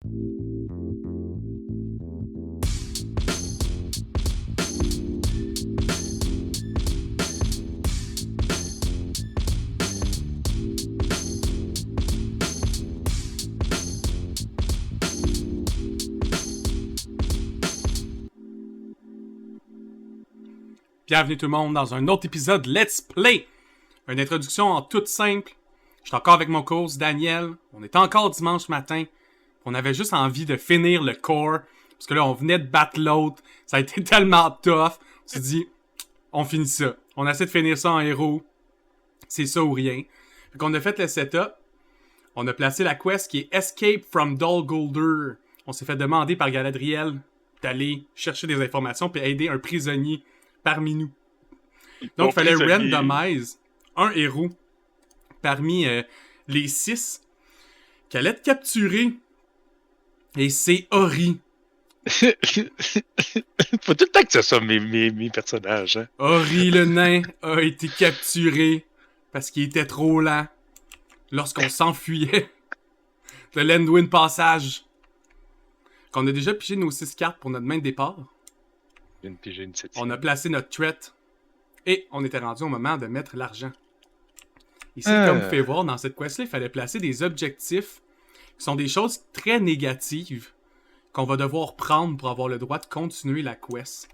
Bienvenue tout le monde dans un autre épisode Let's Play! Une introduction en toute simple. Je suis encore avec mon coach Daniel. On est encore dimanche matin. On avait juste envie de finir le core. Parce que là, on venait de battre l'autre. Ça a été tellement tough. On s'est dit, on finit ça. On essaie de finir ça en héros. C'est ça ou rien. Fait qu'on a fait le setup. On a placé la quest qui est Escape from Dol Guldur. On s'est fait demander par Galadriel d'aller chercher des informations puis aider un prisonnier parmi nous. Donc, il fallait randomize un héros parmi les 6 qui allait être capturé. Et c'est Ori. Faut tout le temps que ce soit mes personnages. Hein? Ori le nain a été capturé parce qu'il était trop lent lorsqu'on s'enfuyait de l'Endwin Passage. Qu'on a déjà pigé nos 6 cartes pour notre main de départ. On a placé notre threat et on était rendu au moment de mettre l'argent. Ici, comme vous pouvez voir, dans cette quest-là, il fallait placer des objectifs qui sont des choses très négatives qu'on va devoir prendre pour avoir le droit de continuer la quest.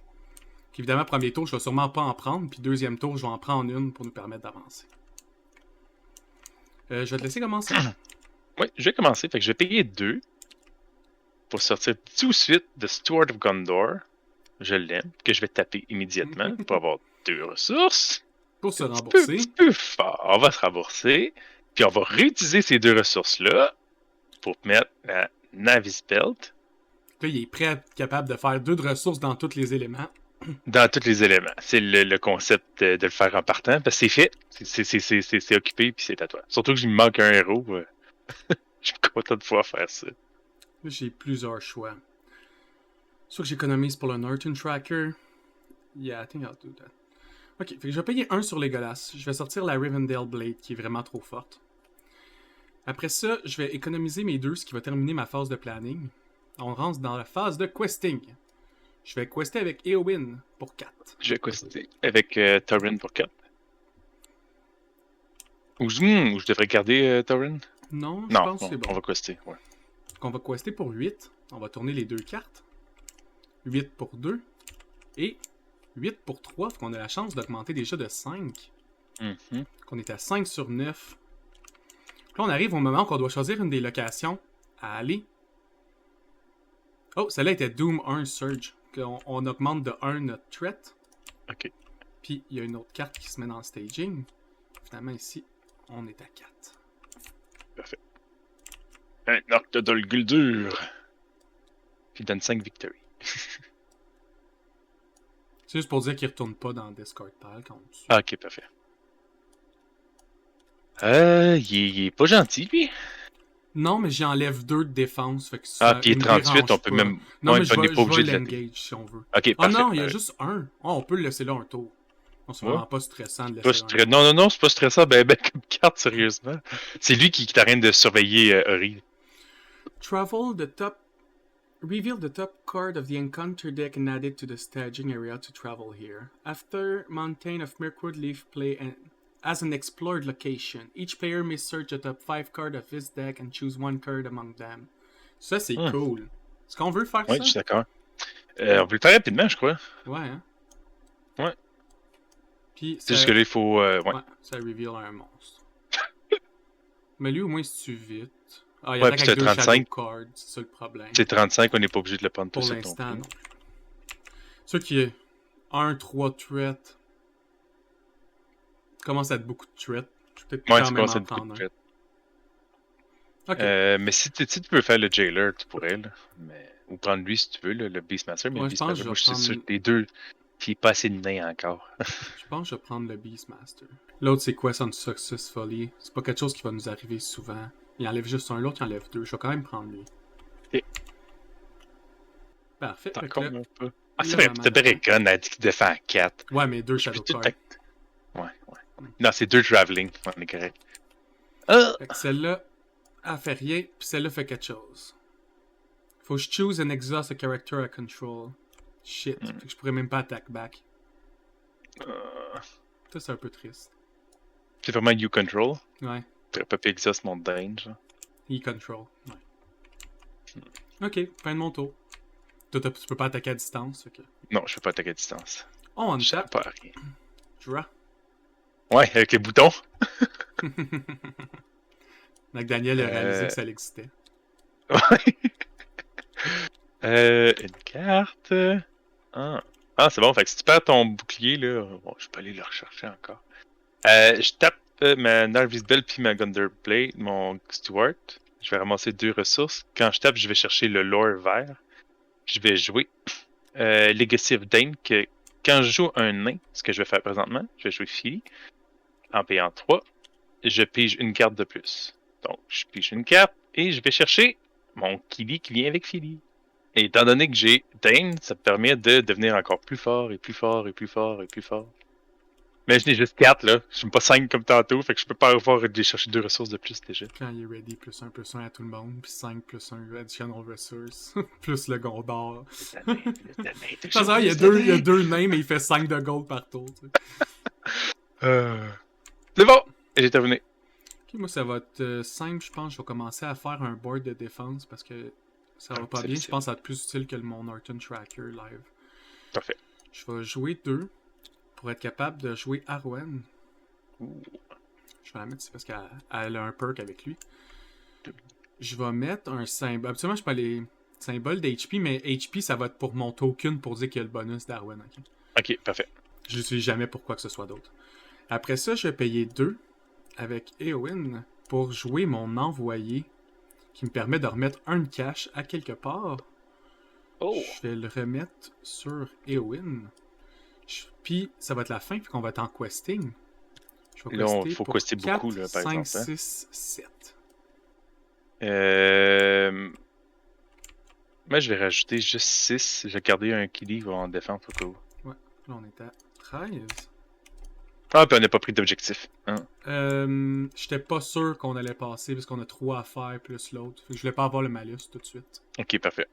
Évidemment, premier tour, je vais sûrement pas en prendre, puis deuxième tour, je vais en prendre une pour nous permettre d'avancer. Je vais te laisser commencer. Oui, je vais commencer. Fait que je vais payer 2 pour sortir tout de suite de Steward of Gondor. Je l'aime, que je vais taper immédiatement pour avoir 2 ressources. Pour se rembourser. Un petit peu fort. On va se rembourser. Puis on va réutiliser ces 2 ressources-là pour mettre la Navis Belt. Là, il est prêt à être capable de faire 2 de ressources dans tous les éléments. Dans tous les éléments. C'est le concept de le faire en partant, parce que c'est fait. C'est occupé, puis c'est à toi. Surtout que je me manque un héros. Je suis content de pouvoir faire ça. Là, j'ai plusieurs choix. Soit que j'économise pour le Norton Tracker. Yeah, I think I'll do that. Ok, fait que je vais payer 1 sur Legolas. Je vais sortir la Rivendell Blade qui est vraiment trop forte. Après ça, je vais économiser mes 2, ce qui va terminer ma phase de planning. On rentre dans la phase de questing. Je vais quester avec Éowyn pour 4. Je vais quester avec Torrin pour 4. Ou je devrais garder Torrin? Non, je pense que c'est bon. On va quester, ouais. On va quester pour 8. On va tourner les 2 cartes. 8 pour 2. Et 8 pour 3. Fait qu'on a la chance d'augmenter déjà de 5. Qu'on est à 5 sur 9. Là, on arrive au moment qu'on doit choisir une des locations à aller. Oh, celle-là était Doom 1 Surge. On augmente de 1 notre threat. Ok. Puis, il y a une autre carte qui se met dans le staging. Finalement, ici, on est à 4. Parfait. Un arc de Dol Guldur. Puis donne 5 victories. C'est juste pour dire qu'il retourne pas dans le Discard Pile quand on tue. Ah, ok, parfait. Il est pas gentil, lui. Non, mais j'enlève 2 de défense. Fait que puis il est 38, on peut pas. Même. Non, mais on n'est pas obligé de l'engage si on veut. Ok, parfait. Ah non, il y a juste 1. Oh, on peut le laisser là un tour. Non, c'est vraiment pas stressant de laisser là un tour. Non, c'est pas stressant. Ben, comme carte, sérieusement. C'est lui qui t'arrête de surveiller Ori. Reveal the top card of the encounter deck and add it to the staging area to travel here. After Mountain of Mirkwood Leaf play as an explored location, each player may search the top 5 cards of his deck and choose 1 card among them. Ça, c'est cool. Est-ce qu'on veut faire ça? Oui, je suis d'accord. On veut le faire rapidement, je crois. Ouais, hein? Ouais. Puis, c'est juste que là, il faut... ouais, ça reveal un monstre. Mais lui, au moins, si tu vite... Ah, il ouais, attaque avec 2 35. Shadow Cards, c'est ça le problème. C'est 35, on n'est pas obligé de le prendre pour tout l'instant, non. Ceux qui est 1-3 threat commence à être beaucoup de threat. Je vais peut-être quand même en prendre un. Okay. Mais si tu peux faire le Jailer, tu pourrais, là. Mais... Ou prendre lui si tu veux, là, le Beastmaster. Mais le Beastmaster, moi je suis sûr que les 2, il n'est pas assez de nain encore. Je pense que je vais prendre le Beastmaster. L'autre, c'est Quest Unsuccessfully. C'est pas quelque chose qui va nous arriver souvent. Il enlève juste un, l'autre il enlève 2. Je vais quand même prendre lui. Ok. Parfait. T'en comptes un peu. Ah, c'est vrai, t'as Beregon a dit qu'il défend 4. Ouais, mais 2 Shadow Cards. Ouais. Non, c'est 2 Traveling. On est correct. Fait que celle-là, elle fait rien, puis celle-là fait quelque chose. Faut que je choose and exhaust a character I control. Shit. Fait que je pourrais même pas attack back. Ça, c'est un peu triste. C'est vraiment You Control. Ouais. T'aurais pas pu exhaust mon Dane, genre. E-control. Ouais. Ok, fin de mon tour. Toi, tu peux pas attaquer à distance. Fait que... Non, je peux pas attaquer à distance. On Je tape. pas à rien. Draw. Ouais, avec les boutons. Donc Daniel a réalisé que ça existait. Ouais. Une carte. Ah, c'est bon. Fait que si tu perds ton bouclier, là. Bon, je peux aller le rechercher encore. Je tape ma Narvis Bell puis ma Gunderblade, mon Stewart. Je vais ramasser 2 ressources. Quand je tape, je vais chercher le lore vert. Je vais jouer Legacy of Dane. Que quand je joue un nain, ce que je vais faire présentement, je vais jouer Philly. En payant 3, je pige une carte de plus. Donc, je pige une carte et je vais chercher mon Kili qui vient avec Philly. Et étant donné que j'ai Dane, ça me permet de devenir encore plus fort et plus fort et plus fort et plus fort. Mais je n'ai juste 4 là. Je suis pas 5 comme tantôt, fait que je peux pas avoir aller chercher 2 ressources de plus déjà. Quand il est ready, plus 1 à tout le monde, puis 5 plus 1 additional resource, plus le Gondor. Ça, il y a deux nains, mais il fait 5 de gold par tour. Tu sais. C'est bon! Et j'ai terminé. Ok, moi, ça va être simple, je pense. Je vais commencer à faire un board de défense parce que ça va pas bien. Je pense que ça va être plus utile que mon Norton Tracker live. Parfait. Je vais jouer 2 pour être capable de jouer Arwen. Je vais la mettre ici parce qu'elle a un perk avec lui. Je vais mettre un symbole. Absolument, je peux aller symbole d'HP, mais HP, ça va être pour mon token pour dire qu'il y a le bonus d'Arwen. Ok, parfait. Je l'utilise jamais pour quoi que ce soit d'autre. Après ça, je vais payer 2 avec Eowyn pour jouer mon envoyé qui me permet de remettre un cash à quelque part. Oh! Je vais le remettre sur Eowyn. Puis, ça va être la fin, puis qu'on va être en questing. Je vais Là, quester faut pour quester 4, beaucoup, là, par 5, exemple. 6, 7. Moi, je vais rajouter juste 6. Je vais garder un Kili qui va en défense au cas où. Ouais, là, on est à 13. Ah, puis on n'a pas pris d'objectif. Hein? J'étais pas sûr qu'on allait passer parce qu'on a 3 à faire plus l'autre. Fait que je voulais pas avoir le malus tout de suite. Ok, parfait.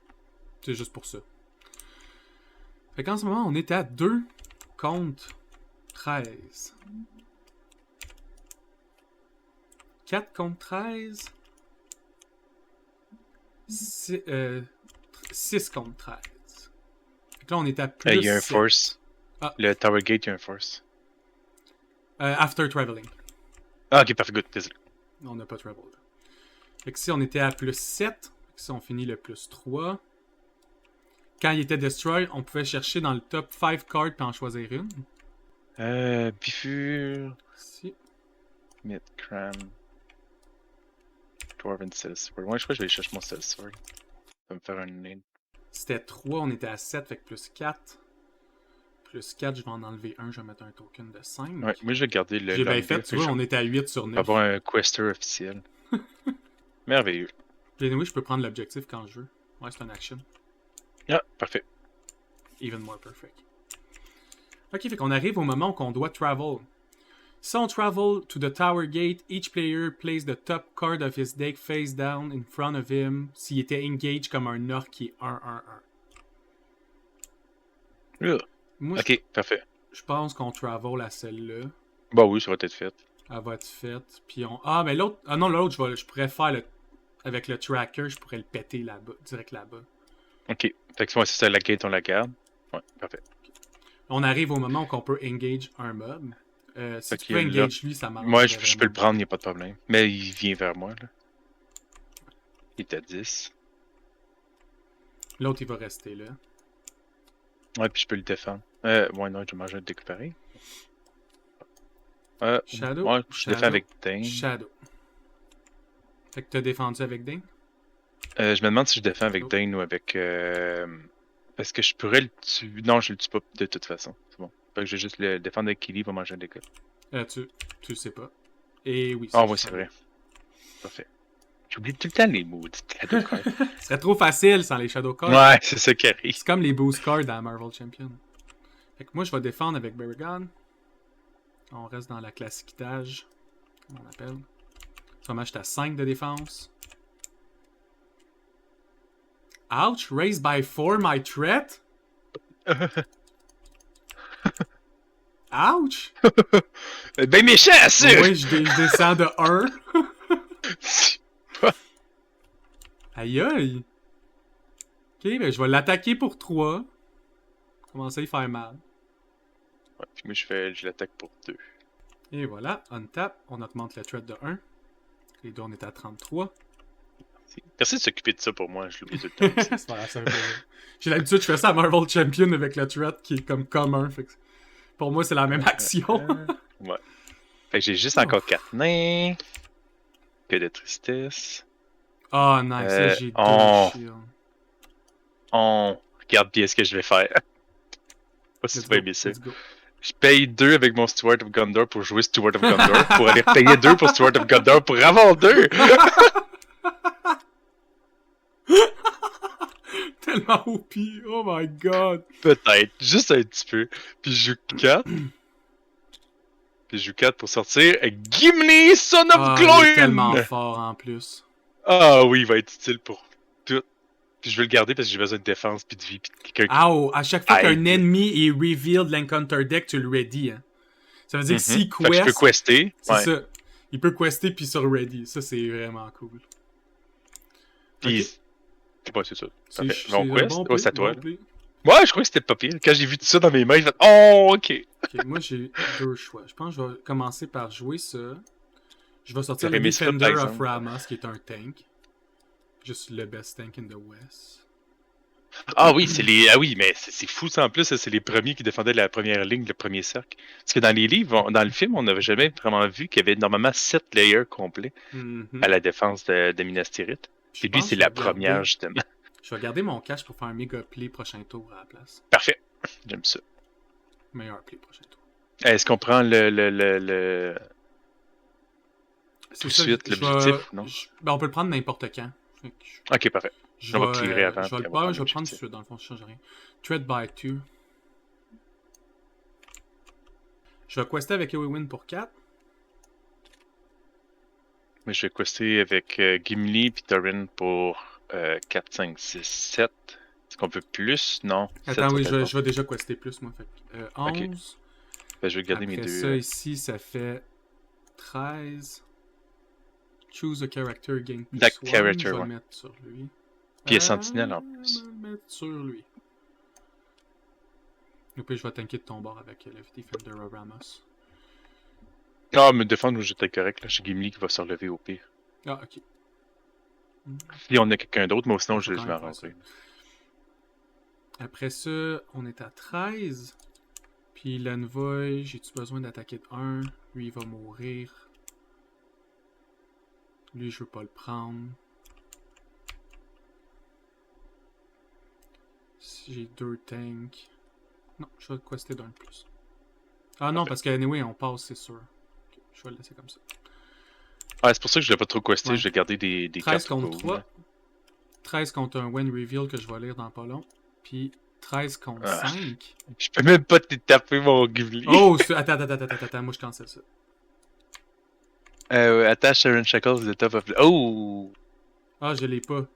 C'est juste pour ça. Fait qu'en ce moment, on est à 2 contre 13. 4 contre 13. 6 contre 13. Fait que là, on est à plus. Il y a un 7. force. Ah. Le Tower Gate, il y a un force. After traveling. Ah, ok, parfait, good. Désolé. On n'a pas travel. Fait que si on était à plus 7, si on finit le plus 3. Quand il était destroy, on pouvait chercher dans le top 5 cards puis en choisir une. Bifur. Ici. Midcram. Dwarven Sellsword. Ouais, je crois que je vais aller chercher mon Sellsword. Ça va me faire un nid. C'était 3, on était à 7, fait que plus 4. Plus 4, je vais en enlever un, je vais mettre un token de 5. Ouais, moi je vais garder le. J'ai bien fait, tu vois, on était à 8 sur 9. Avoir un quester officiel. Merveilleux. Puis oui, je peux prendre l'objectif quand je veux. Ouais, c'est un action. Ah, parfait. Even more perfect. Ok, fait qu'on arrive au moment où on doit travel. Si on travel to the tower gate, each player plays the top card of his deck face down in front of him s'il était engaged comme un orc qui est 1-1-1. Moi, ok, parfait. Je pense qu'on travel à celle-là. Bah oui, ça va être fait. Elle va être faite. Puis on... Ah, mais l'autre... Ah non, l'autre, je pourrais faire le... Avec le tracker, je pourrais le péter là-bas, direct là-bas. Ok. Fait que si c'est la gate, on la garde. Ouais, parfait. On arrive au moment où on peut engage un mob. Si tu peux engage lui, ça marche. Moi, je peux le prendre, il n'y a pas de problème. Mais il vient vers moi, là. Il est à 10. L'autre, il va rester là. Ouais, puis je peux le défendre. Ouais, non, je vais manger un découpéré. Shadow. Ouais, je défends avec Dane. Shadow. Fait que t'as défendu avec Dane? Je me demande si je défends avec Dane ou avec... Est-ce que je pourrais le tuer? Non, je le tue pas de toute façon. C'est bon. Fait que je vais juste le défendre avec Killy, il va manger un dégât. Tu le sais pas. Et oui. Ah, ouais, c'est vrai. Parfait. J'oublie tout le temps les mots. Ce serait trop facile sans les Shadow Cards. Ouais, c'est ça qui arrive. C'est comme les Boost Cards dans Marvel Champion. Fait que moi, je vais défendre avec Baragon. On reste dans la classiquitage, comme on appelle. Sûrement, j'étais à 5 de défense. Ouch, raised by 4 my threat? Ouch! Ben méchant, ça! Oui, je descends de 1. Aïe aïe! Ok, ben je vais l'attaquer pour 3. Commencer à y faire mal. Ouais, puis moi, je l'attaque pour 2. Et voilà, on tap, on augmente le threat de 1. Les deux, on est à 33. Merci de s'occuper de ça pour moi, je l'oublie tout le temps. C'est pas grave, ça fait plaisir. J'ai l'habitude, je fais ça à Marvel Champion avec le threat qui est comme commun. Fait que pour moi, c'est la même action. Ouais. Fait que j'ai juste encore 4 nains. Que de tristesse. Oh, nice, ça, j'ai 2 shields. On regarde bien ce que je vais faire. Pas si tu vas aimer ça. Let's go. Je paye 2 avec mon Steward of Gondor pour jouer Steward of Gondor, pour aller payer 2 pour Steward of Gondor pour avoir 2! Tellement OP, oh my god. Peut-être, juste un petit peu. Puis je joue 4. Puis je joue 4 pour sortir Gimli, Son of Il Gloin! est tellement fort en plus. Ah oui, il va être utile pour tout. Puis je vais le garder parce que j'ai besoin de défense puis de vie puis de quelqu'un qui... Ow, à chaque fois qu'un ennemi est revealed l'encounter deck, tu le ready. Hein. Ça veut dire que s'il Fait que je peux quest, quester. c'est Ouais. ça. Il peut quester puis sur ready. Ça, c'est vraiment cool. Puis... Ok. Ouais, c'est ça. C'est Parfait. On un quest. bon Ouais, c'est à play, toi. bon play. Ouais, je crois que c'était pas pire. Quand j'ai vu tout ça dans mes mains, j'ai fait oh, ok. Ok, moi j'ai 2 choix. Je pense que je vais commencer par jouer ça. Je vais sortir J'aurais le aimé ça, par Defender of exemple. Ramas, qui est un tank. Juste le best tank in the West. Ah oui, c'est les. Ah oui, mais c'est fou ça en plus, ça, c'est les premiers qui défendaient la première ligne, le premier cercle. Parce que dans les livres, dans le film, on n'avait jamais vraiment vu qu'il y avait normalement 7 layers complets à la défense de Minas Tirith. Puis lui, c'est la première, justement. Je vais garder mon cash pour faire un méga play prochain tour à la place. Parfait. J'aime ça. Meilleur play prochain tour. Est-ce qu'on prend le... C'est tout de ça, suite l'objectif, non? Ben, on peut le prendre n'importe quand. Ok, parfait. Je On va clearer avant. Je vais le prendre tout de suite, dans le fond, ça change rien. Thread by 2. Je vais quester avec Eowyn pour 4. Mais je vais quester avec Gimli et Thorin pour 4, 5, 6, 7. Est-ce qu'on peut plus? Non. Attends, 7, oui, ça je vais déjà quester plus, moi. Fait que, 11. Ok. Ben, je vais garder Après mes deux. ça, ici, ça fait 13. Choose a character, gain plus That 1. character, Je vais ouais. le mettre sur lui. Puis il est sentinelle en plus. Je vais le mettre sur lui. Et puis je vais tanker de ton bord avec le Defender of Ramos. Ah, me défendre, j'étais correct. Là, j'ai Gimli qui va se relever au pire. Ah, ok. Si on a quelqu'un d'autre, mais sinon, je Faut quand vais même faire arranger. Après ça, on est à 13. Puis l'envoy, j'ai-tu besoin d'attaquer de 1? Lui, il va mourir. Lui, je veux pas le prendre. Si j'ai 2 tanks. Non, je vais le quester d'un de plus. Ah non, parce que anyway, on passe, c'est sûr. Ok, je vais le laisser comme ça. Ah, c'est pour ça que je l'ai pas trop questé, Ouais. je vais garder des 13 cartes contre au cas où, 3. là. 13 contre un When Reveal que je vais lire dans pas long. Puis 13 contre 5. Je peux même pas te taper mon Gimli. Oh, attends, moi je cancelle ça. Attache Sharon Shackles the top of the... Oh! Ah, je l'ai pas.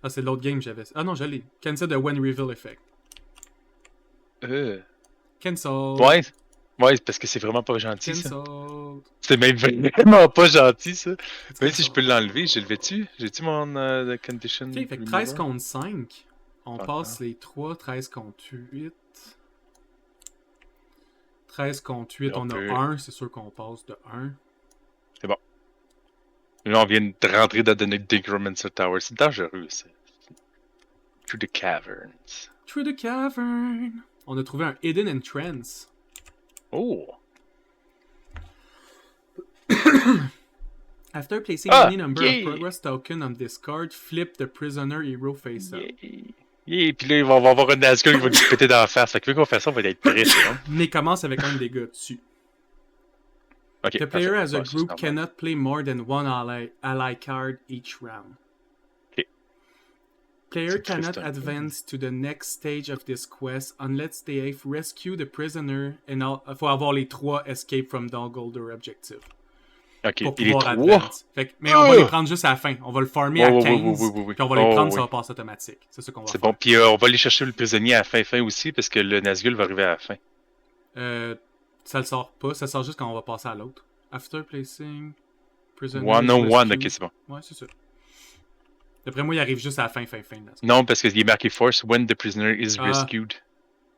Ah, c'est l'autre game que j'avais. Ah non, je l'ai. Cancel the When Reveal Effect. Cancel. Ouais. Ouais, parce que c'est vraiment pas gentil, ça. Cancel. C'est même vraiment pas gentil, ça. It's Même si je peux cancel. l'enlever, je le vais-tu? J'ai-tu mon condition? Ok, fait que 13 contre 5. On passe les 3. 13 contre 8. 13 contre 8, on a 1. C'est sûr qu'on passe de 1. C'est bon. Là, on vient de rentrer dans le Necromancer Tower. C'est dangereux, ça. Through the caverns. Through the cavern. On a trouvé un Hidden Entrance. Oh! After placing any number of progress token on this card, flip the prisoner hero face up. Yeah, puis là, il va avoir un Nazgûl qui va nous péter dans la face. Fait que vu qu'on fait ça, on va être triste, non? Mais commence avec un dégât dessus. Okay, the player as a group cannot play more than one ally card each round. Okay. Player cannot advance to the next stage of this quest unless they have rescued the prisoner and faut avoir les 3 escape from Dol Guldur objective. Ok. pour Et les pouvoir 3? advance. Mais on va les prendre juste à la fin. On va le farmer à 15, Oui. puis on va les Oh, prendre, ça oui. va passer automatique. C'est ça qu'on va C'est faire. bon. Puis on va aller chercher le prisonnier à la fin aussi, parce que le Nazgûl va arriver à la fin. Ça le sort pas, ça sort juste quand on va passer à l'autre. After placing, prisoner is One-on-one, ok, rescued. c'est bon. Ouais, c'est ça. D'après moi, il arrive juste à la fin. Là. Non, parce qu'il est marqué Force when the prisoner is Ah. rescued.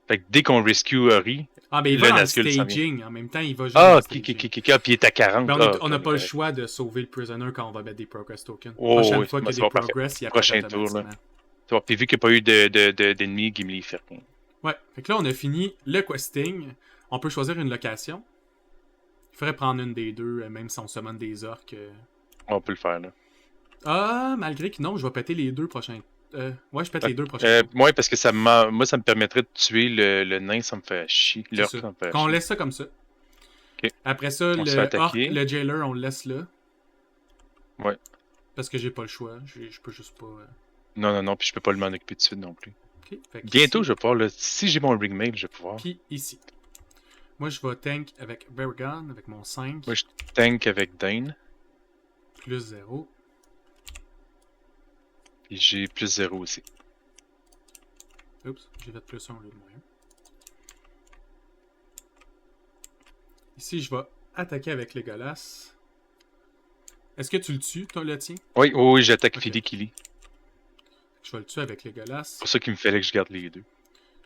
Fait que dès qu'on rescue Ori, Ah, ben il va le dans le Nazgûl s'en vient. staging. En même temps, il va juste dans Ah, le ok, staging. puis il est à 40. Ben, Ah, on ok, n'a on est pas le correct. choix de sauver le prisoner quand on va mettre des progress tokens. Oh, Prochaine oui, fois qu'il y a c'est des bon, parfait. progress, il apparaît Prochain tour, là. automatiquement. Bon, puis vu qu'il n'y a pas eu d'ennemis, Gimli fait rien. Ouais, fait que là, on a fini le questing. On peut choisir une location. Il faudrait prendre une des deux, même si on summon des orques. On peut le faire, là. Ah, malgré que non, je vais péter les deux prochains. Ouais, je pète les deux prochains tours. Ouais, parce que moi, ça me permettrait de tuer le nain, ça me fait chier. C'est L'orc, ça. ça me fait Quand on chier. laisse ça comme ça. Ok. Après ça, On se fait le orc, attaquer. le jailer, on le laisse là. Ouais. Parce que j'ai pas le choix. Je peux juste pas. Non, puis je peux pas le m'en occuper tout de suite non plus. Ok, fait que Bientôt, ici, je vais pouvoir, là, si j'ai mon ring mail, je vais pouvoir. puis ici. Moi, je vais tank avec Baragon, avec mon 5. Moi, je tank avec Dane, Plus 0. et j'ai plus 0 aussi. Oups, j'ai fait plus 1 au lieu de moins 1. Ici, je vais attaquer avec Legolas. Est-ce que tu le tues, toi, le tien? Oui, j'attaque Ok. Philly Killy. Je vais le tuer avec Legolas. C'est pour ça qu'il me fallait que je garde les deux.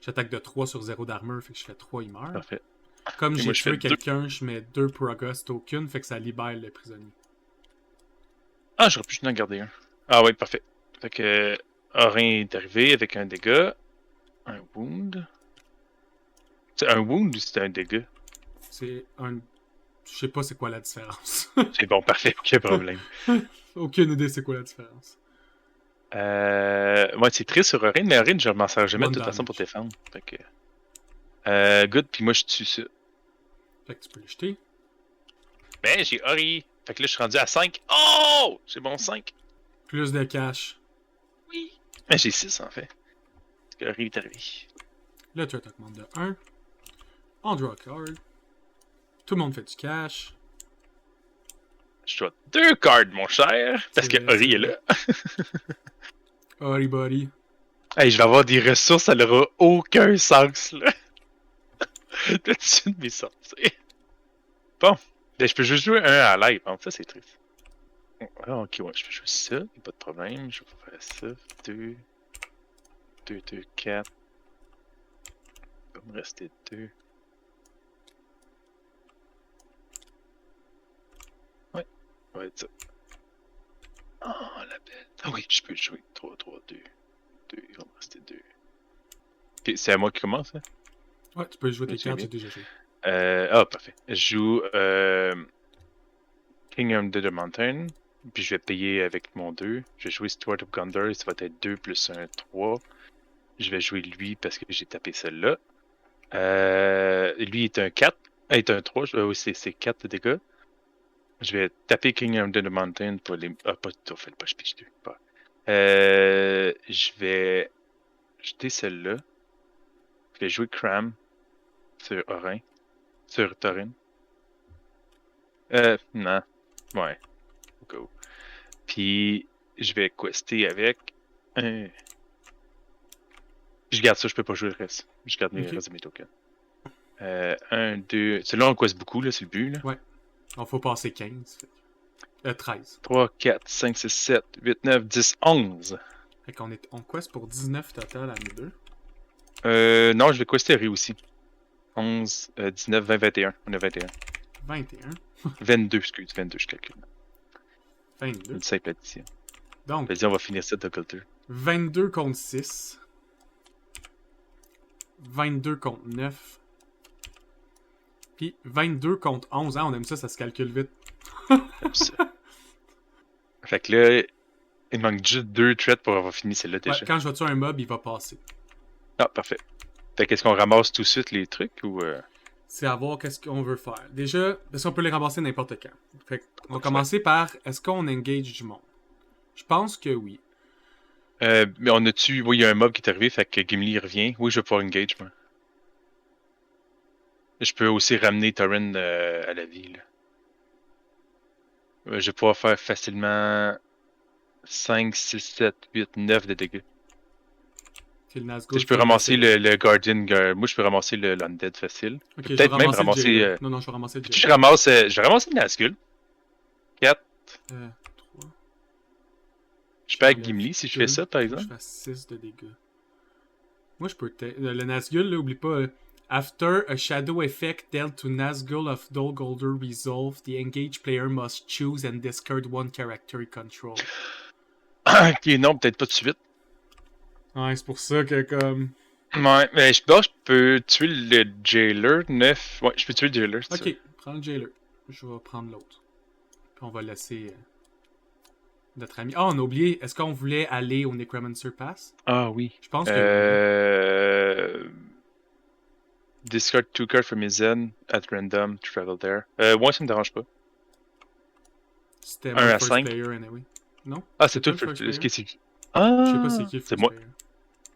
J'attaque de 3 sur 0 d'armure, fait que je fais 3, il meurt. Parfait. Comme Et j'ai moi, je tué fais quelqu'un, je mets 2 progress tokens, fait que ça libère le prisonnier. Ah, j'aurais pu juste en garder un. Ah oui, parfait. Fait que Orin est arrivé avec un dégât. Un wound. C'est un wound ou c'est un dégât? C'est un... Je sais pas c'est quoi la différence. C'est bon, parfait, aucun problème. Aucune idée c'est quoi la différence. Ouais, c'est triste sur Orin, mais Orin, je m'en sers jamais de toute façon Damage. pour défendre. Fait que... good, puis moi je tue ça. Fait que tu peux le jeter. Ben, j'ai Ori. Fait que là, je suis rendu à 5. Oh! J'ai bon 5. Plus de cash. Oui. Ben, j'ai 6 en fait. Parce que Ori est arrivé. Le threat augmente de 1. On draw a card. Tout le monde fait du cash. Je dois 2 cards, mon cher. Parce que C'est vrai, Ori c'est est là. Ori buddy. Hey, je vais avoir des ressources, ça n'aura aucun sens, là. Tout de suite, mes sorties. Bon. Ben, je peux juste jouer un à live, hein. Ça, c'est triste. Ah, ok, ouais, je peux jouer ça, y'a pas de problème. Je vais faire ça. 2, 4. Il va me rester 2. Ouais, ça va être ça. Oh, la belle. Ah oui, je peux jouer 3, 2. Il va me rester 2. Ok, c'est à moi qui commence, hein? Ouais, tu peux jouer tes Oui, cartes, bien. j'ai déjà joué. Parfait. Je joue Kingdom of the Mountain, puis je vais payer avec mon 2. Je vais jouer Steward of Gondor, ça va être 2 plus 1, 3. Je vais jouer lui parce que j'ai tapé celle-là. Lui est un 4. Il est un 3. Oui, c'est 4 de dégâts. Je vais taper Kingdom of the Mountain pour les. Ah, pas tout fait, pas je piche 2. Pas. Je vais jeter celle-là. Je vais jouer Cram sur Orin. Sur Thorin. Non. Ouais. Go. Puis, je vais quester avec un. Je garde ça, je peux pas jouer le reste. Je garde mes restes de mes tokens. 1, 2. Celui-là, on quest beaucoup, là, c'est le but, là. Ouais. On faut passer 15. 13. 3, 4, 5, 6, 7, 8, 9, 10, 11. Fait qu'on est on quest pour 19 total à nous deux. Non, je vais quester Ri aussi. 11, 19, 20, 21. On a 21. 21. 22, excuse, 22, je calcule. 22. Une simple addition. Donc, Vas-y, on va finir ça de culture. 22 contre 6. 22 contre 9. Puis 22 contre 11. Ah, on aime ça, ça se calcule vite. Comme ça. Fait que là, il manque juste 2 threats pour avoir fini celle-là déjà. Ouais, quand je vais tuer un mob, il va passer. Ah, parfait. Fait qu'est-ce qu'on ramasse tout de suite les trucs ou. C'est à voir qu'est-ce qu'on veut faire. Déjà, est-ce qu'on peut les ramasser n'importe quand? Fait on va commencer par, est-ce qu'on engage du monde? Je pense que oui. Mais on a-tu. Oui, il y a un mob qui est arrivé, fait que Gimli revient. Oui, je vais pouvoir engage, moi. Je peux aussi ramener Thorin à la vie, là. Je vais pouvoir faire facilement 5, 6, 7, 8, 9 de dégâts. Ok, le Nazgûl. Je peux ramasser le Guardian. Moi, je peux ramasser l'Undead facile. Ok, Je je peux vais peut-être même ramasser le ramasser. jailer. Non, je vais ramasser le Puis jailer. je ramasse le Nazgûl. 4. 3. Je peux avec Gimli si je fais ça, par exemple. Je fais 6 de dégâts. Moi, je peux le Nazgûl, là, oublie pas. After a shadow effect dealt to Nazgûl of Dol Guldur resolve, the engaged player must choose and discard one character he control. Ok, non, peut-être pas tout de suite. Ouais, c'est pour ça que comme. Ouais, mais je peux tuer le Jailer 9. Ouais, je peux tuer le Jailer. Si Ok, prends le jailer. Je vais prendre l'autre. Puis on va laisser notre ami. Ah, on a oublié. Est-ce qu'on voulait aller au Necromancer Pass? Ah oui. Je pense que oui. Discard 2 cards from his end at random to travel there. Ouais, ça me dérange pas. C'était 1 moi à le first 5. player, anyway. Non? Ah, c'est toi le le first first player? player. Ah! Je sais pas c'est qui le C'est first moi. player.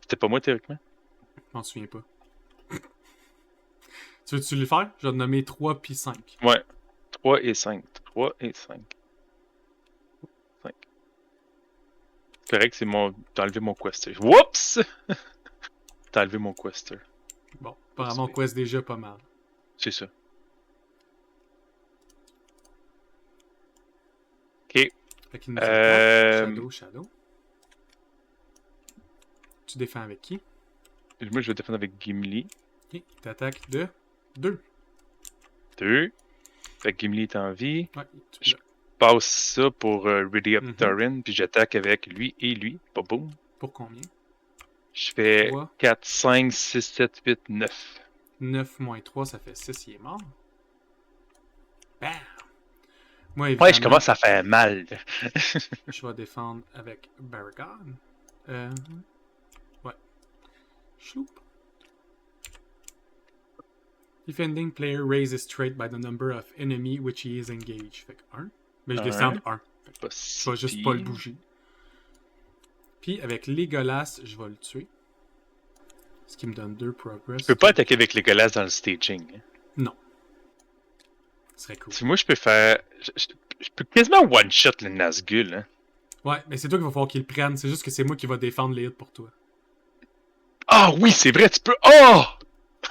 C'était pas moi, théoriquement. Je m'en souviens pas. Tu veux-tu le faire? Je vais te nommer 3 puis 5. Ouais. 3 et 5. 3 et 5. 5. C'est correct, c'est mon. T'as enlevé mon quester. Whoops! T'as enlevé mon quester. Bon, apparemment, on quest déjà pas mal. C'est ça. Ok. Fait qu'il nous attaque. Shadow. Tu défends avec qui? Moi, je vais défendre avec Gimli. Ok, il t'attaque de 2. 2. Fait que Gimli est en vie. Ouais, Je passe ça pour Ready Up Thorin, puis j'attaque avec lui et lui. Pas boum. Pour combien? Je fais 3. 4, 5, 6, 7, 8, 9. 9 moins 3, ça fait 6, il est mort. Bam! Moi, Ouais, je commence à faire mal. Je vais défendre avec Baragon. Ouais. Choup. Defending player raises trait by the number of enemy which he is engaged. Fait que 1. Mais je descends de 1. Je vais juste pas le bouger. Puis avec Legolas, je vais le tuer. Ce qui me donne 2 progress. Je peux pas attaquer avec Legolas dans le staging. Non. Ce serait cool. Si moi je peux faire. Je peux quasiment one-shot le Nazgûl. Hein. Ouais, mais c'est toi qui va falloir qu'il le prenne. C'est juste que c'est moi qui va défendre les hits pour toi. Ah oui, c'est vrai, tu peux. Oh!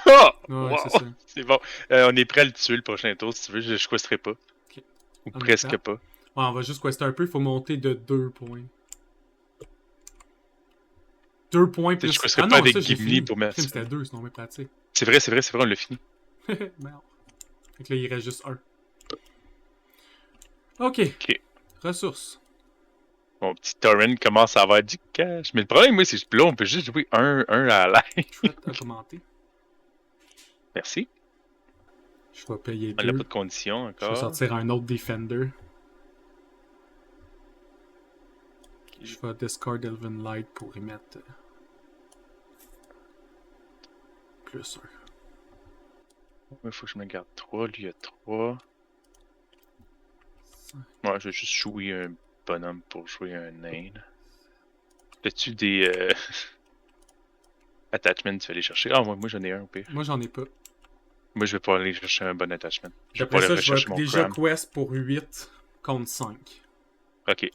Oh! Ouais, Wow. c'est ça. C'est bon. On est prêt à le tuer le prochain tour si tu veux. Je questerai pas. Okay. Ou presque pas. Ouais, on va juste quester un peu. Il faut monter de 2 points. 2 points plus. Je questerai pas avec Gimli pour mettre. C'était 2, sinon on est pratique. C'est vrai, on l'a fini. Merde. Fait que là, il reste juste 1. Ok. Ressources. Mon petit Thorin commence à avoir du cash. Mais le problème, moi, c'est que là, on peut juste jouer un à la ligne. Chouette à commenter. Merci. Je vais payer 2. On n'a pas de conditions encore. Je vais sortir un autre Defender. Je vais discard Elven Light pour y mettre plus 1. Il faut que je me garde 3. Lui, il a 3. Moi, je vais juste jouer un bonhomme pour jouer un nain. As-tu des attachments tu vas aller chercher? Ah, moi j'en ai un au pire. Moi, j'en ai pas. Moi, je vais pas aller chercher un bon attachment. Je vais Après pas aller ça, je rechercher vais mon déjà cram. quest pour 8 contre 5. Ok.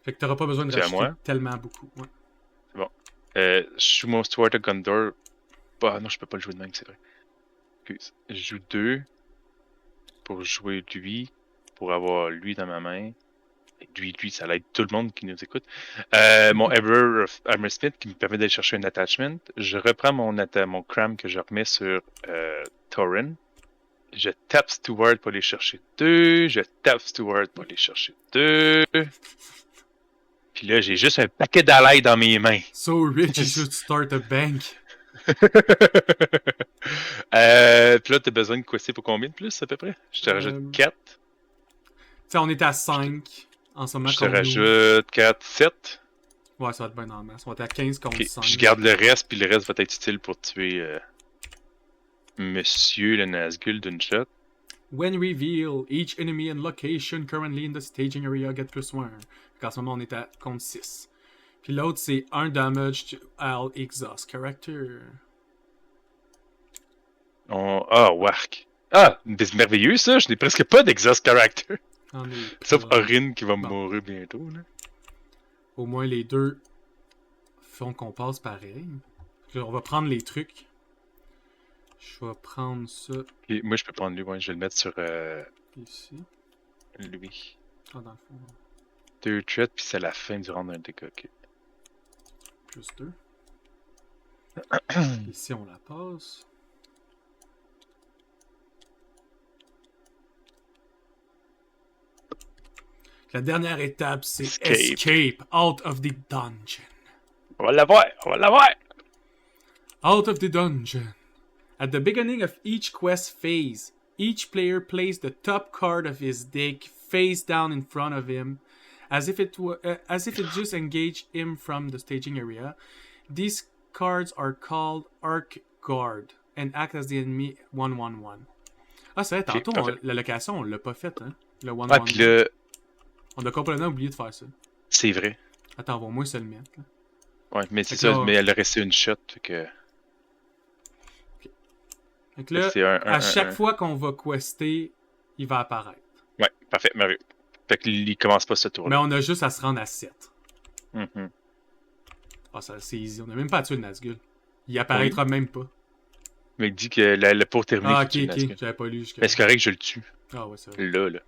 Fait que t'auras pas besoin de racheter tellement beaucoup. Ouais. C'est bon. Je joue mon Steward de Gondor. Ah non, je peux pas le jouer de même, c'est vrai. Excuse. Je joue 2 pour jouer lui, pour avoir lui dans ma main. Et lui, ça l'aide tout le monde qui nous écoute. Mon Ever of Hammersmith qui me permet d'aller chercher un attachment. Je reprends mon cram que je remets sur Thorin. Je tape Steward pour aller chercher 2. Je tape Steward pour aller chercher 2. Puis là, j'ai juste un paquet d'alliés dans mes mains. So rich, you should start a bank. Puis là, t'as besoin de quester pour combien de plus, à peu près? Je te rajoute 4. Tu sais, on est à 5 en ce moment. Je te rajoute 4, 7. Ouais, ça va être bien en masse. On va être à 15 contre 5. Je garde le reste, puis le reste va être utile pour tuer Monsieur le Nazgûl d'une shot. When reveal, each enemy and location currently in the staging area get plus 1. En ce moment, on est à contre 6. Puis l'autre, c'est 1 damage to all exhaust character. Ah, wark. Ah, c'est merveilleux ça, je n'ai presque pas d'exhaust character. J'en ai Sauf pas. Orin qui va Bon. mourir bientôt, là. Au moins, les deux font qu'on passe pareil. Là, on va prendre les trucs. Je vais prendre ça Et moi, je peux prendre lui, ouais, je vais le mettre sur ici. lui. Ah, dans le fond, 2 threats, puis c'est la fin du round d'un dégât. Ok. plus 2. Ici, on la passe. La dernière étape, c'est Escape out of the dungeon. On va l'avoir! On va l'avoir! Out of the dungeon. At the beginning of each quest phase, each player plays the top card of his deck face down in front of him, as if it just engaged him from the staging area. These cards are called Arc Guard and act as the enemy 1/1/1. Ah, c'est vrai, tantôt, la location, on l'a pas faite, hein? Le 1/1/1. Ah, puis là, On a complètement oublié de faire ça. c'est vrai. Attends, on va au moins se le mettre. Là. Ouais, mais c'est Fait ça, que là, mais elle a resté une shot, fait que... Fait que là, c'est à chaque fois qu'on va quester, il va apparaître. Ouais, parfait, merveilleux. Fait qu'il commence pas ce tour-là. Mais on a juste à se rendre à 7. Mhm. Ah, ça, c'est easy. On n'a même pas à tuer le Nazgûl. Il apparaîtra même pas. Mais il dit que le pour terminer, Ah, faut tuer le ok. Nazgûl. J'avais pas lu jusqu'à Mais c'est correct, je le tue. Ah, ouais, c'est vrai. Là.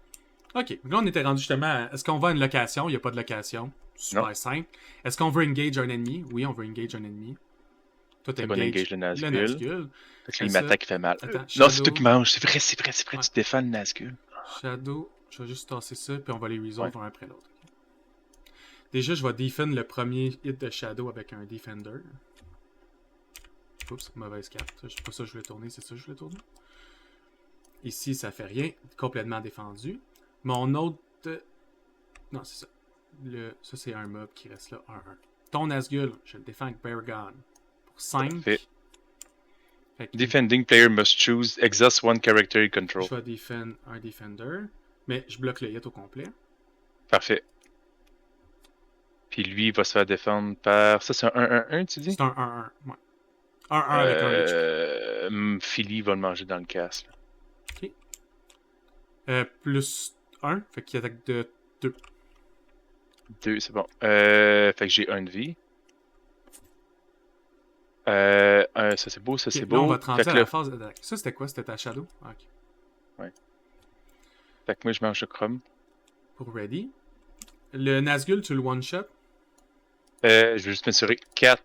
Ok. Donc là, on était rendu justement à... Est-ce qu'on va à une location? Il n'y a pas de location. Super Non. simple. Est-ce qu'on veut engage un ennemi? Oui, on veut engage un ennemi. Toi, Fait qu'on engage le Nazgûl. Parce qu'il m'attaque, il fait mal. Attends, non, c'est Shadow. toi qui manges. C'est vrai. Ouais. Tu défends le Nazgûl. Shadow. Je vais juste tasser ça, puis on va les resolve un après l'autre. Déjà, je vais défendre le premier hit de Shadow avec un Defender. Oups, mauvaise carte. C'est pas ça que je voulais tourner, c'est ça que je voulais tourner. Ici, ça fait rien. Complètement défendu. Mon autre... Non, c'est ça. Ça, c'est un mob qui reste là. 1-1. Ton Nazgûl, je le défends avec Baragon. Pour 5. Parfait. Defending player must choose exhaust one character he control. Je vais défendre un Defender. Mais je bloque le hit au complet. Parfait. Puis lui, il va se faire défendre par... Ça, c'est un 1-1-1, tu dis? C'est un 1-1, ouais. 1-1 avec un HP. Philly va le manger dans le casse. Ok. Plus 1, fait qu'il attaque de 2. 2, c'est bon. Fait que j'ai 1 de vie. Ça c'est beau, ça c'est beau. Là, on va te rendre à là... la phase d'attaque. Ça, c'était quoi? C'était ta Shadow? Ah, ok. Ouais. Fait que moi, je mange le Chrome. Pour Ready. Le Nazgûl, tu le one-shot? Je vais juste m'assurer. 4,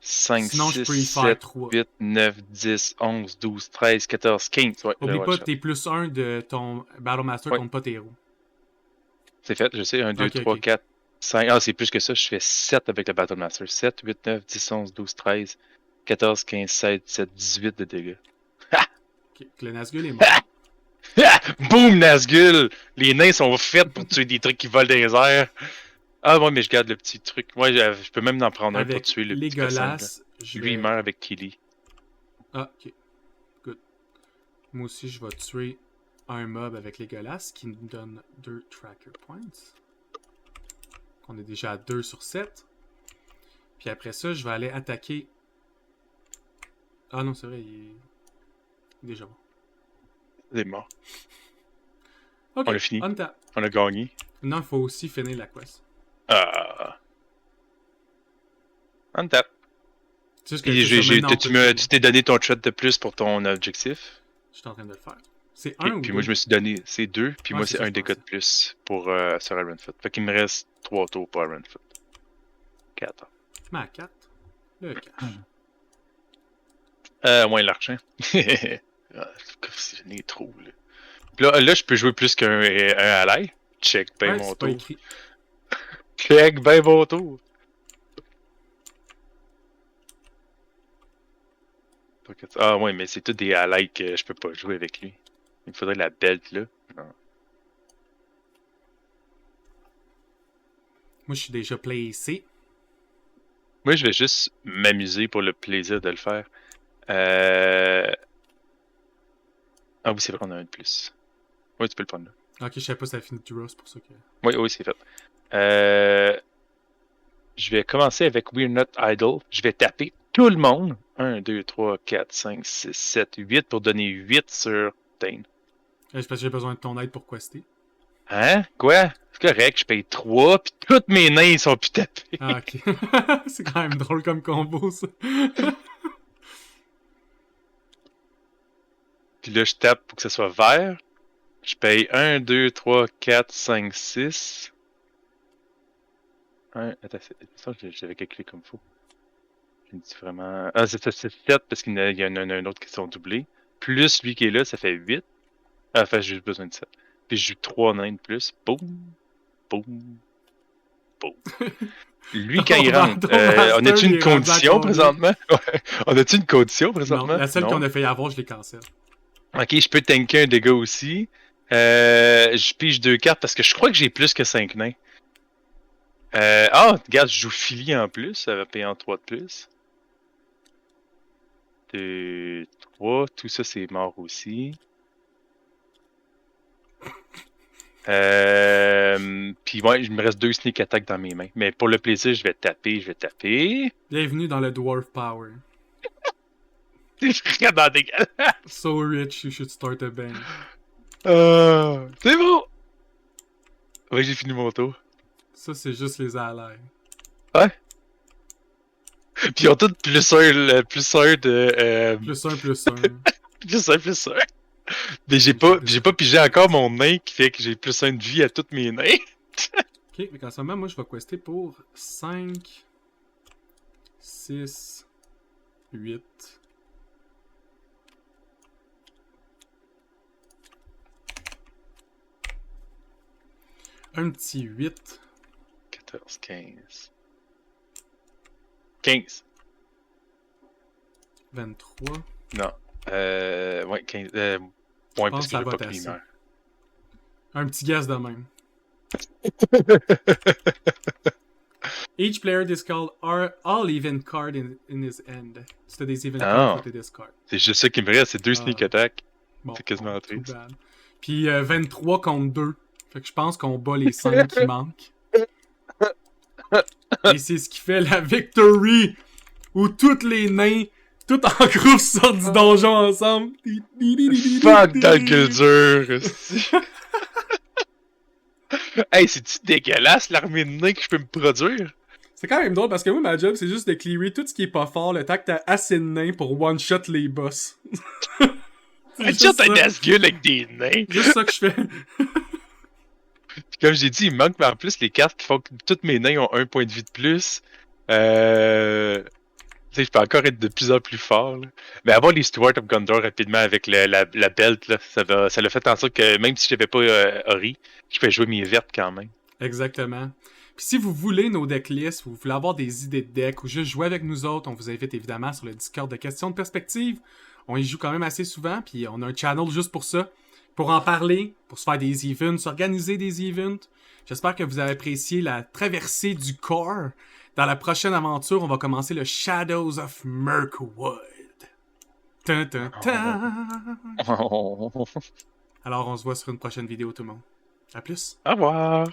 5, Sinon, 6, je peux y 7, faire 3. 8, 9, 10, 11, 12, 13, 14, 15. Ouais, Oublie pas, tes plus 1 de ton Battlemaster compte pas tes héros. C'est fait, je sais. 1, 2, 3, 4, 5. Ah, c'est plus que ça. Je fais 7 avec le Battlemaster. 7, 8, 9, 10, 11, 12, 13, 14, 15, 16, 17, 18 de dégâts. Ok, le Nazgûl est mort. Boum, Nazgûl! Les nains sont faits pour tuer des trucs qui volent dans les airs. Ah, ouais, mais je garde le petit truc. Ouais, je peux même en prendre un pour tuer le petit Legolas, Lui, il meurt avec Tilly. Ah, ok. Good. Moi aussi, je vais tuer un mob avec Legolas qui nous donne 2 tracker points. On est déjà à 2 sur 7. Puis après ça, je vais aller attaquer... Ah non, c'est vrai, il est déjà mort. C'est mort. Ok, on a fini. Untap. On a gagné. Non, il faut aussi finir la quest. Untap. Tu t'es donné ton shot de plus pour ton objectif. Je suis en train de le faire. C'est 1 ou 2? Puis moi, je me suis donné... C'est 2, puis moi, c'est un dégât de plus pour sur Ironfoot. Fait qu'il me reste 3 tours pour Ironfoot. 4. Mais à 4. Le cash. Ouais, l'argent. J'en ai trop, là. Là, je peux jouer plus qu'un ally. Check ben mon tour. Check ben mon tour. Ah ouais, mais c'est tout des allies que je peux pas jouer avec lui. Il me faudrait la belt, là. Non. Moi, je suis déjà placé. Moi, je vais juste m'amuser pour le plaisir de le faire. Ah oui, c'est vrai, on a un de plus. Oui, tu peux le prendre là. Ok, je savais pas si ça fini du c'est pour ça que... Oui, c'est fait. Je vais commencer avec We're Not Idle. Je vais taper tout le monde. 1, 2, 3, 4, 5, 6, 7, 8 pour donner 8 sur Dane. C'est parce que j'ai besoin de ton aide pour quester. Hein? Quoi? C'est correct, je paye 3, pis tous mes nains ils sont plus tapés. Ah, ok. C'est quand même drôle comme combo, ça. Puis là, je tape pour que ça soit vert. Je paye 1, 2, 3, 4, 5, 6. Attends, ça, j'avais calculé comme faux. J'ai dit vraiment. Ah, c'est 7 parce qu'il y en a un autre qui sont doublés. Plus lui qui est là, ça fait 8. Ah, enfin, j'ai juste besoin de 7. Puis je joue 3 nains de plus. Boum, boum, boum. Lui, quand il rentre, on a-tu une condition présentement? Ouais. On a-tu une condition présentement? Non, la seule qu'on a fait avoir, je l'ai cancel. Ok, je peux tanker un dégât aussi. Je pige 2 cartes parce que je crois que j'ai plus que 5 nains. Regarde, je joue Philly en plus, ça va payer en 3 de plus. 2, 3, tout ça c'est mort aussi. Puis ouais, il me reste 2 sneak attack dans mes mains. Mais pour le plaisir, je vais taper. Bienvenue dans le Dwarf Power. C'est vraiment dégueulasse. So rich, you should start a band. C'est bon! Ouais, j'ai fini mon tour. Ça, c'est juste les allies. Ouais. Puis ils ont tous plus 1 de. Plus 1, plus 1. plus 1. Mais j'ai pas pigé encore mon nain qui fait que j'ai plus 1 de vie à tous mes nains. Ok, mais en ce moment, moi, je vais quester pour 5, 6, 8. Un petit 8. 14, 15. 15. 23. Non. Ouais, 15. Ouais, parce que ça j'ai va pas être pris assez. une heure. Un petit guess de même. Each player discard all event cards in his hand. Si t'as des event cards, faut te discard. C'est juste ça qui me reste, c'est 2 sneak attack. Bon, C'est quasiment triste. bad. Puis 23 contre 2. Fait que je pense qu'on bat les 5 qui manquent. Et c'est ce qui fait la victory! Où toutes les nains, tout en groupe, sortent du donjon ensemble. Fuck dans le culture! Hey, c'est-tu dégueulasse l'armée de nains que je peux me produire? C'est quand même drôle parce que moi, ma job, c'est juste de clearer tout ce qui est pas fort le temps que t'as assez de nains pour one-shot les boss. C'est juste un Nazgûl avec des nains. Juste ça que je fais. Puis comme j'ai dit, il manque en plus les cartes qui font que tous mes nains ont 1 point de vie de plus. Tu sais, je peux encore être de plus en plus fort. Là. Mais avoir les Stuart of Gondor rapidement avec la belt, là, ça l'a fait en sorte que même si j'avais pas Ori, je peux jouer mes vertes quand même. Exactement. Puis si vous voulez nos decklists, vous voulez avoir des idées de deck ou juste jouer avec nous autres, on vous invite évidemment sur le Discord de Questions de Perspective. On y joue quand même assez souvent, puis on a un channel juste pour ça, pour en parler, pour se faire des events, s'organiser des events. J'espère que vous avez apprécié la traversée du core. Dans la prochaine aventure, on va commencer le Shadows of Mirkwood. Tum, tum, tum. Alors on se voit sur une prochaine vidéo tout le monde. À plus. Au revoir.